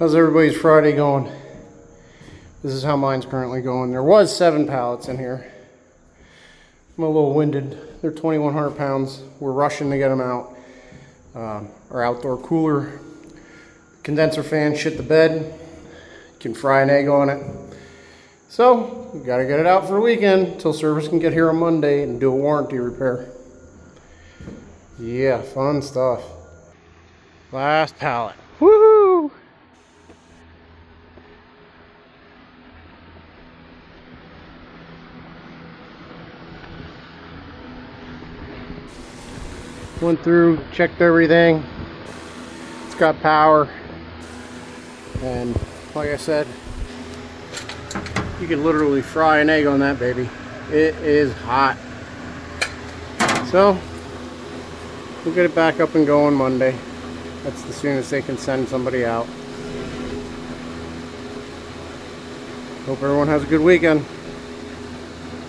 How's everybody's Friday going? This is how mine's currently going. There was 7 pallets in here. I'm a little winded. They're 2,100 pounds. We're rushing to get them out. Our outdoor cooler condenser fan shit the bed. You can fry an egg on it. So, we gotta get it out for the weekend until service can get here on Monday and do a warranty repair. Yeah, fun stuff. Last pallet. Woohoo! Went through, checked everything. It's got power. And like I said, you can literally fry an egg on that baby. It is hot. So, we'll get it back up and going Monday. That's the soonest they can send somebody out. Hope everyone has a good weekend.